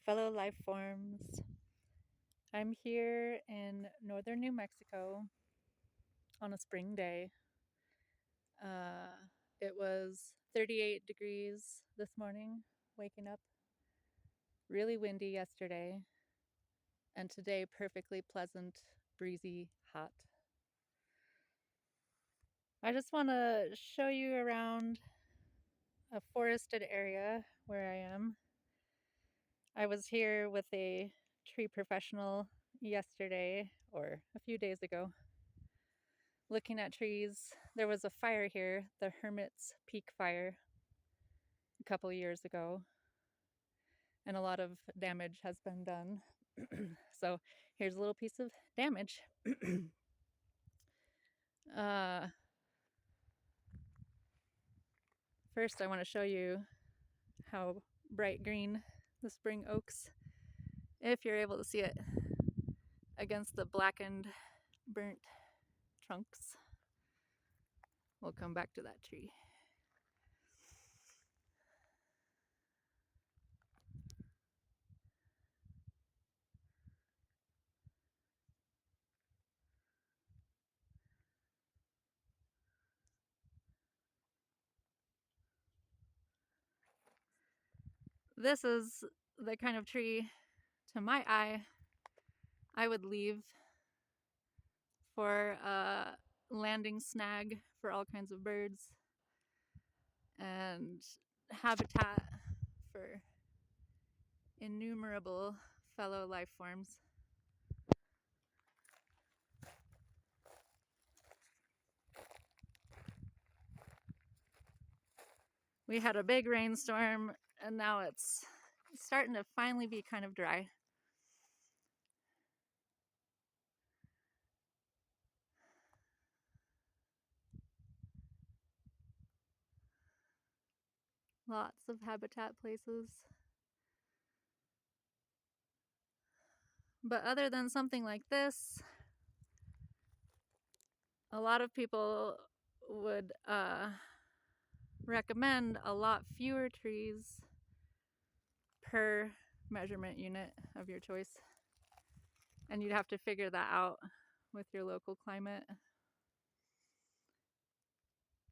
fellow life forms. I'm here in northern New Mexico on a spring day. Uh, it was 38 degrees this morning, waking up. Really windy yesterday, and today perfectly pleasant, breezy, hot. I just want to show you around a forested area where I am. I was here with a tree professional yesterday or a few days ago looking at trees. There was a fire here, the Hermit's Peak Fire, a couple years ago, and a lot of damage has been done. So here's a little piece of damage. uh, First, I want to show you how bright green the spring oaks, if you're able to see it, against the blackened, burnt trunks. We'll come back to that tree. This is the kind of tree, to my eye, I would leave for a landing snag for all kinds of birds and habitat for innumerable fellow life forms. We had a big rainstorm and now it's starting to finally be kind of dry. Lots of habitat places. But other than something like this, a lot of people would recommend a lot fewer trees per measurement unit of your choice. And you'd have to figure that out with your local climate.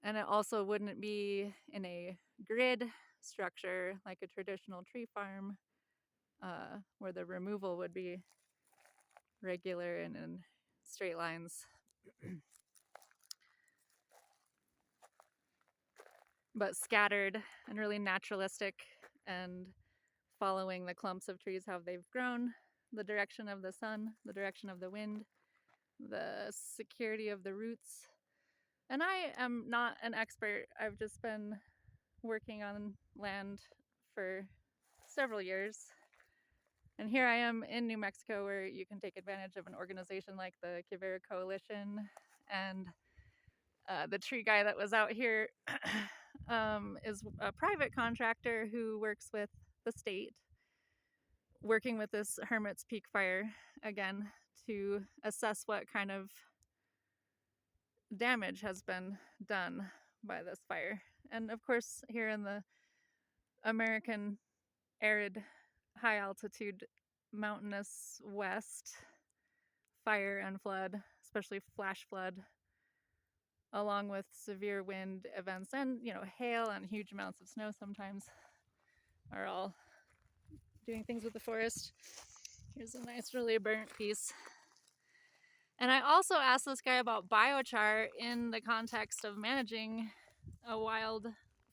And it also wouldn't be in a grid structure like a traditional tree farm, where the removal would be regular and in straight lines. But scattered and really naturalistic and following the clumps of trees, how they've grown, the direction of the sun, the direction of the wind, the security of the roots. And I am not an expert. I've just been working on land for several years. And here I am in New Mexico, where you can take advantage of an organization like the Quivira Coalition. And the tree guy that was out here is a private contractor who works with the state, working with this Hermit's Peak Fire again to assess what kind of damage has been done by this fire. And of course, here in the American arid, high altitude, mountainous West, fire and flood, especially flash flood, along with severe wind events and, hail and huge amounts of snow sometimes, are all doing things with the forest. Here's a nice, really burnt piece. And I also asked this guy about biochar in the context of managing a wild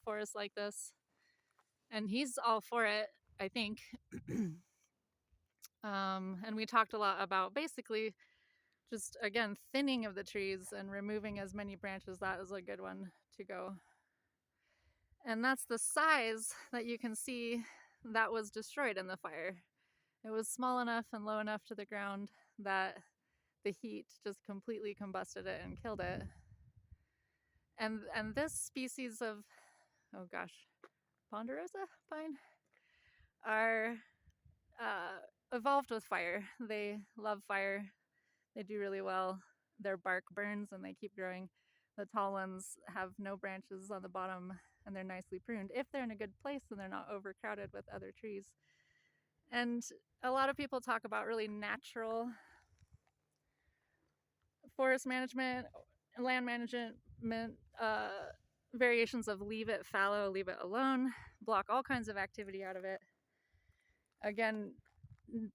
forest like this. And he's all for it, I think. And we talked a lot about basically just, again, thinning of the trees and removing as many branches. That is a good one to go. And that's the size that you can see that was destroyed in the fire. It was small enough and low enough to the ground that the heat just completely combusted it and killed it. And this species of, ponderosa pine, are evolved with fire. They love fire. They do really well. Their bark burns and they keep growing. The tall ones have no branches on the bottom and they're nicely pruned if they're in a good place and they're not overcrowded with other trees. And a lot of people talk about really natural forest management, land management, uh, variations of leave it fallow, leave it alone, block all kinds of activity out of it. Again,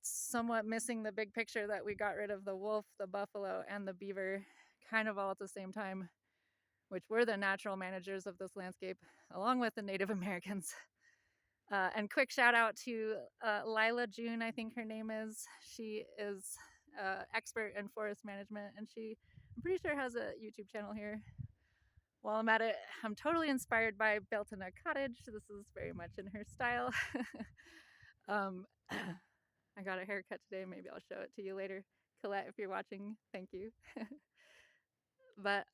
somewhat missing the big picture that we got rid of the wolf, the buffalo, and the beaver kind of all at the same time, which were the natural managers of this landscape, along with the Native Americans. And quick shout out to Lila June, I think her name is. She is expert in forest management, and I'm pretty sure has a YouTube channel here. While I'm at it, I'm totally inspired by Built in a Cottage. This is very much in her style. I got a haircut today. Maybe I'll show it to you later. Colette, if you're watching, thank you. But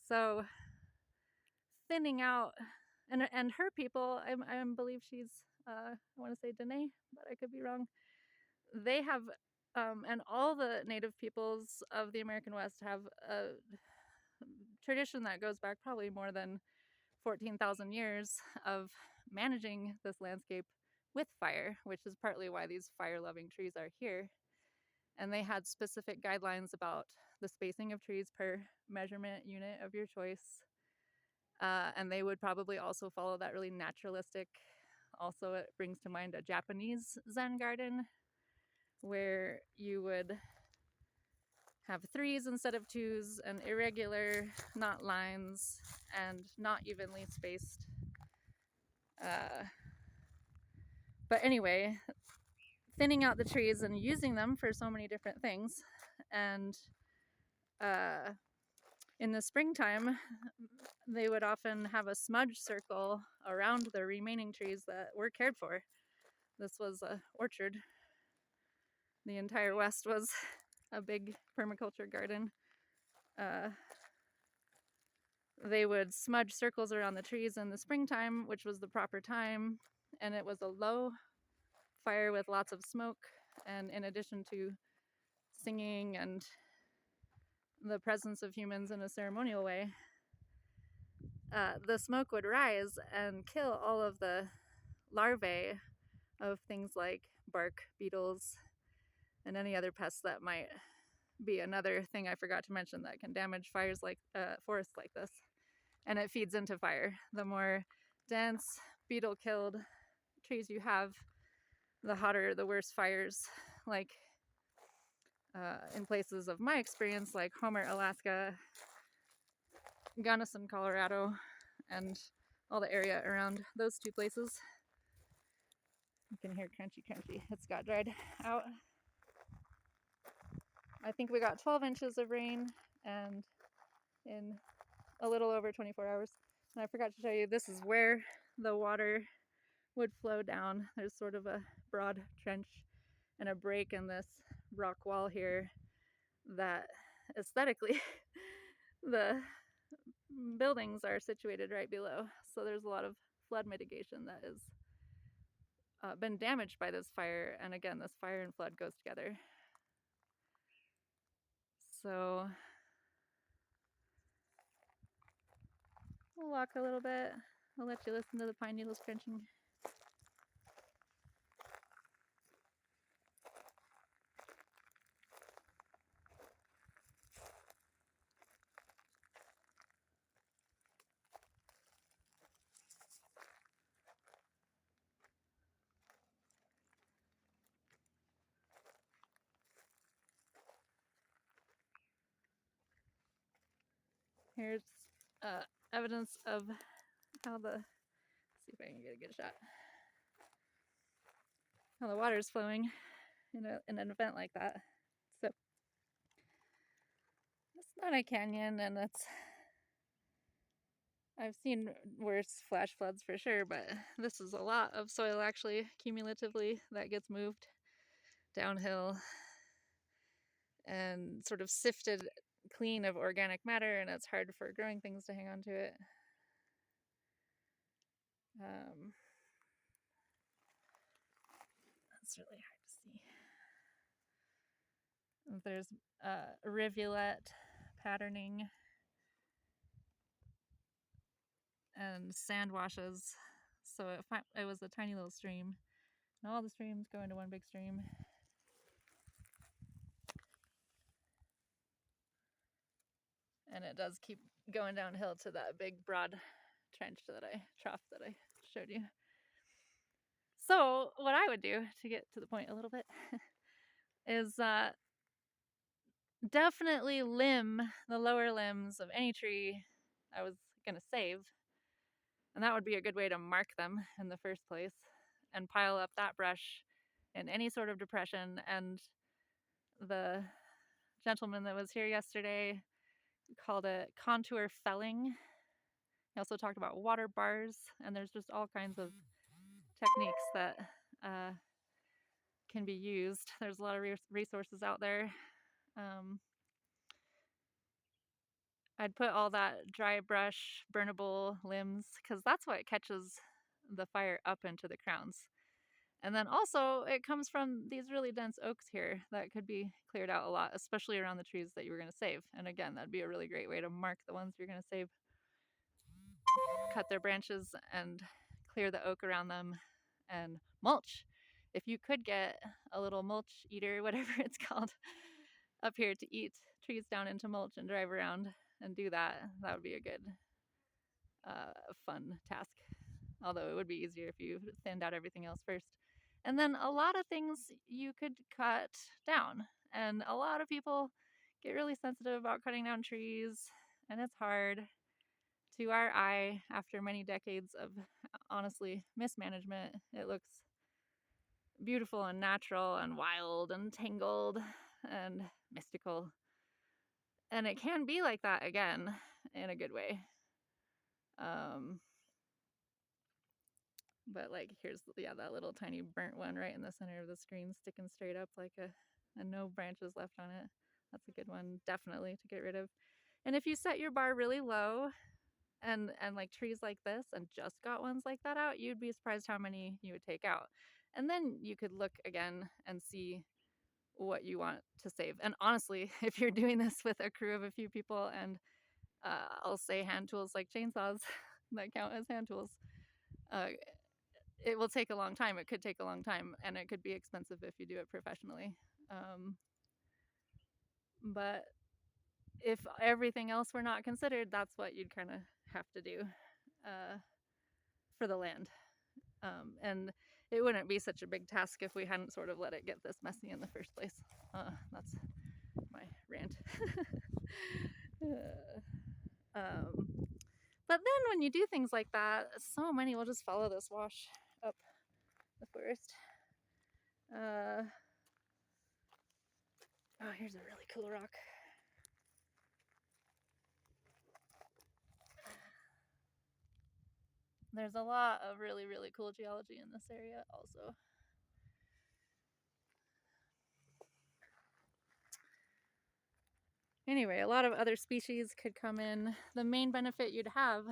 so thinning out, and her people, I believe she's, I want to say Dene, but I could be wrong. They have, and all the native peoples of the American West have a tradition that goes back probably more than 14,000 years of managing this landscape with fire, which is partly why these fire-loving trees are here. And they had specific guidelines about the spacing of trees per measurement unit of your choice. And they would probably also follow that really naturalistic. Also, it brings to mind a Japanese Zen garden where you would have threes instead of twos and irregular, not lines, and not evenly spaced. But anyway, thinning out the trees and using them for so many different things. And in the springtime, they would often have a smudge circle around the remaining trees that were cared for. This was an orchard. The entire West was a big permaculture garden. They would smudge circles around the trees in the springtime, which was the proper time, and it was a low fire with lots of smoke. And in addition to singing and the presence of humans in a ceremonial way, the smoke would rise and kill all of the larvae of things like bark beetles and any other pests that might be another thing I forgot to mention that can damage fires like forests like this. And it feeds into fire. The more dense, beetle-killed trees you have, the hotter, the worse fires. Like in places of my experience, like Homer, Alaska, Gunnison, Colorado, and all the area around those two places. You can hear crunchy, crunchy. It's got dried out. I think we got 12 inches of rain and in a little over 24 hours. And I forgot to show you, this is where the water would flow down. There's sort of a broad trench and a break in this rock wall here that aesthetically the buildings are situated right below. So there's a lot of flood mitigation that has been damaged by this fire. And again, this fire and flood goes together. So we'll walk a little bit. I'll let you listen to the pine needles crunching. Here's evidence of how the, let's see if I can get a good shot, how the water is flowing in an event like that. So it's not a canyon, and I've seen worse flash floods for sure, but this is a lot of soil actually cumulatively that gets moved downhill and sort of sifted clean of organic matter, and it's hard for growing things to hang on to it. That's really hard to see. There's rivulet patterning and sand washes. So it was a tiny little stream And all the streams go into one big stream. And it does keep going downhill to that big broad trough that I showed you. So what I would do, to get to the point a little bit, is definitely limb the lower limbs of any tree I was going to save. And that would be a good way to mark them in the first place, and pile up that brush in any sort of depression. And the gentleman that was here yesterday called it contour felling. He also talked about water bars, and there's just all kinds of techniques that can be used. There's a lot of resources out there. I'd put all that dry brush, burnable limbs, because that's what catches the fire up into the crowns. And then also, it comes from these really dense oaks here that could be cleared out a lot, especially around the trees that you were going to save. And again, that'd be a really great way to mark the ones you're going to save. Cut their branches and clear the oak around them, and mulch. If you could get a little mulch eater, whatever it's called, up here to eat trees down into mulch and drive around and do that, that would be a good, fun task. Although it would be easier if you thinned out everything else first. And then a lot of things you could cut down. And a lot of people get really sensitive about cutting down trees, and it's hard. To our eye, after many decades of honestly mismanagement, it looks beautiful and natural and wild and tangled and mystical. And it can be like that again in a good way. But like, here's that little tiny burnt one right in the center of the screen, sticking straight up like and no branches left on it. That's a good one, definitely, to get rid of. And if you set your bar really low, and like trees like this, and just got ones like that out, you'd be surprised how many you would take out. And then you could look again and see what you want to save. And honestly, if you're doing this with a crew of a few people, and I'll say hand tools like chainsaws that count as hand tools, it will take a long time. It could take a long time, and it could be expensive if you do it professionally. But if everything else were not considered, that's what you'd kind of have to do for the land. And it wouldn't be such a big task if we hadn't sort of let it get this messy in the first place. That's my rant. But then when you do things like that, so many will just follow this wash up the forest. Oh, here's a really cool rock. There's a lot of really, really cool geology in this area also. Anyway, a lot of other species could come in. The main benefit you'd have,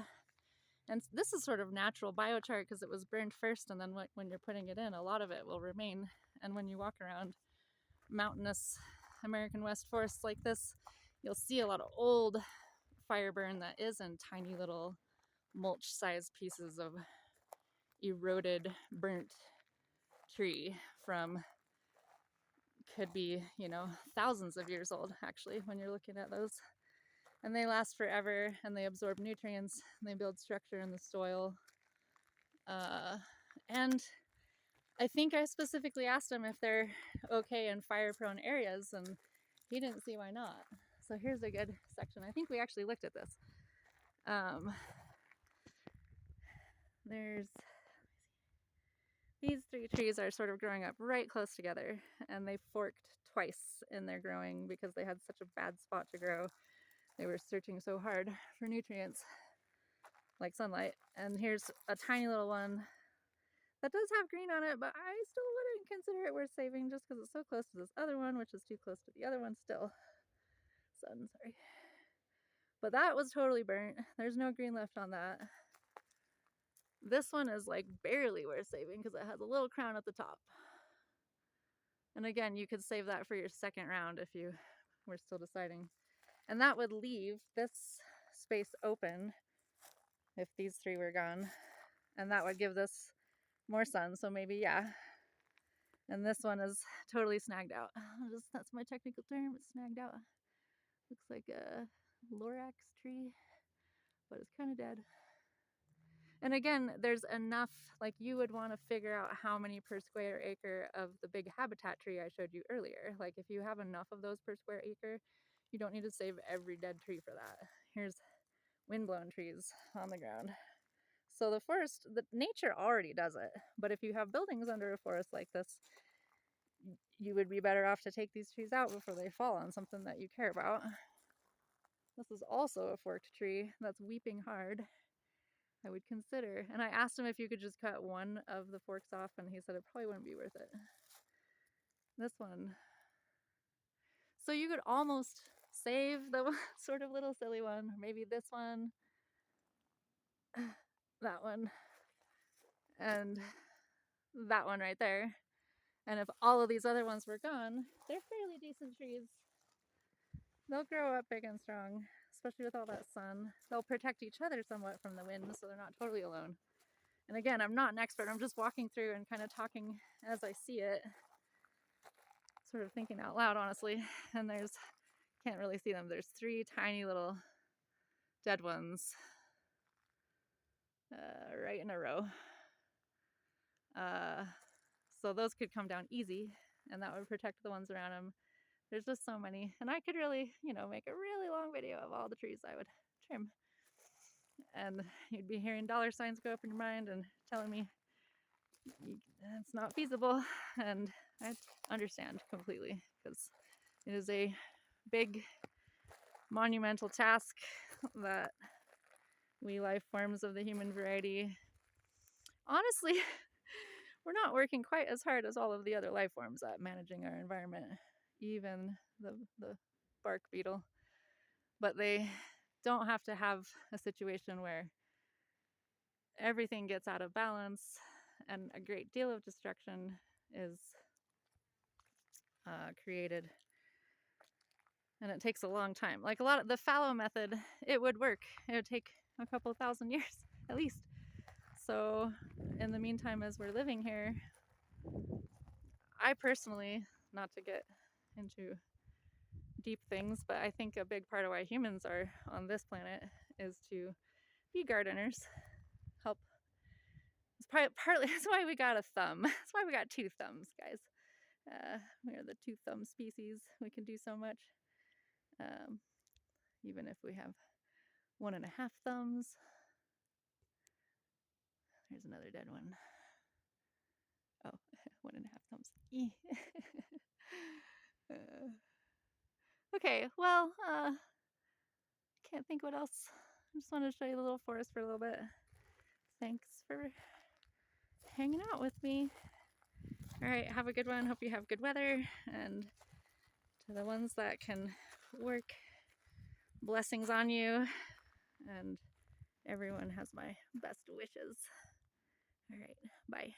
and this is sort of natural biochar because it was burned first, and then when you're putting it in, a lot of it will remain. And when you walk around mountainous American West forests like this, you'll see a lot of old fire burn that is in tiny little mulch-sized pieces of eroded, burnt tree from, could be, thousands of years old, actually, when you're looking at those. And they last forever, and they absorb nutrients, and they build structure in the soil. And I think I specifically asked him if they're okay in fire-prone areas, and he didn't see why not. So here's a good section. I think we actually looked at this. These three trees are sort of growing up right close together, and they forked twice in their growing because they had such a bad spot to grow. They were searching so hard for nutrients, like sunlight. And here's a tiny little one that does have green on it, but I still wouldn't consider it worth saving just because it's so close to this other one, which is too close to the other one still. Sorry. But that was totally burnt. There's no green left on that. This one is like barely worth saving because it has a little crown at the top. And again, you could save that for your second round if you were still deciding. And that would leave this space open if these three were gone. And that would give this more sun. So maybe, yeah, And this one is totally snagged out. That's my technical term, it's snagged out. Looks like a Lorax tree, but it's kind of dead. And again, there's enough, like you would want to figure out how many per square acre of the big habitat tree I showed you earlier. Like if you have enough of those per square acre, you don't need to save every dead tree for that. Here's windblown trees on the ground. So the forest, the nature already does it. But if you have buildings under a forest like this, you would be better off to take these trees out before they fall on something that you care about. This is also a forked tree that's weeping hard. I would consider. And I asked him if you could just cut one of the forks off, and he said it probably wouldn't be worth it. This one. So you could almost save the sort of little silly one, maybe this one, that one, and that one right there. And if all of these other ones were gone, they're fairly decent trees. They'll grow up big and strong, especially with all that sun. They'll protect each other somewhat from the wind, so they're not totally alone. And again, I'm not an expert. I'm just walking through and kind of talking as I see it, sort of thinking out loud, honestly. And can't really see them. There's 3 tiny little dead ones right in a row. So those could come down easy, and that would protect the ones around them. There's just so many. And I could really, make a really long video of all the trees I would trim. And you'd be hearing dollar signs go up in your mind and telling me it's not feasible. And I understand completely, because it is a big, monumental task that we life forms of the human variety, honestly, we're not working quite as hard as all of the other life forms at managing our environment, even the bark beetle. But they don't have to have a situation where everything gets out of balance and a great deal of destruction is created. And it takes a long time. Like a lot of the fallow method, it would work. It would take a couple thousand years at least. So in the meantime, as we're living here, I personally, not to get into deep things, but I think a big part of why humans are on this planet is to be gardeners, help. It's partly that's why we got a thumb. That's why we got 2 thumbs, guys. We are the 2 thumb species. We can do so much, even if we have 1.5 thumbs. There's another dead one. Oh, 1.5 thumbs. Okay, well, can't think what else. I just wanted to show you the little forest for a little bit. Thanks for hanging out with me. All right, have a good one. Hope you have good weather. And to the ones that can work, blessings on you. And everyone has my best wishes. All right, bye.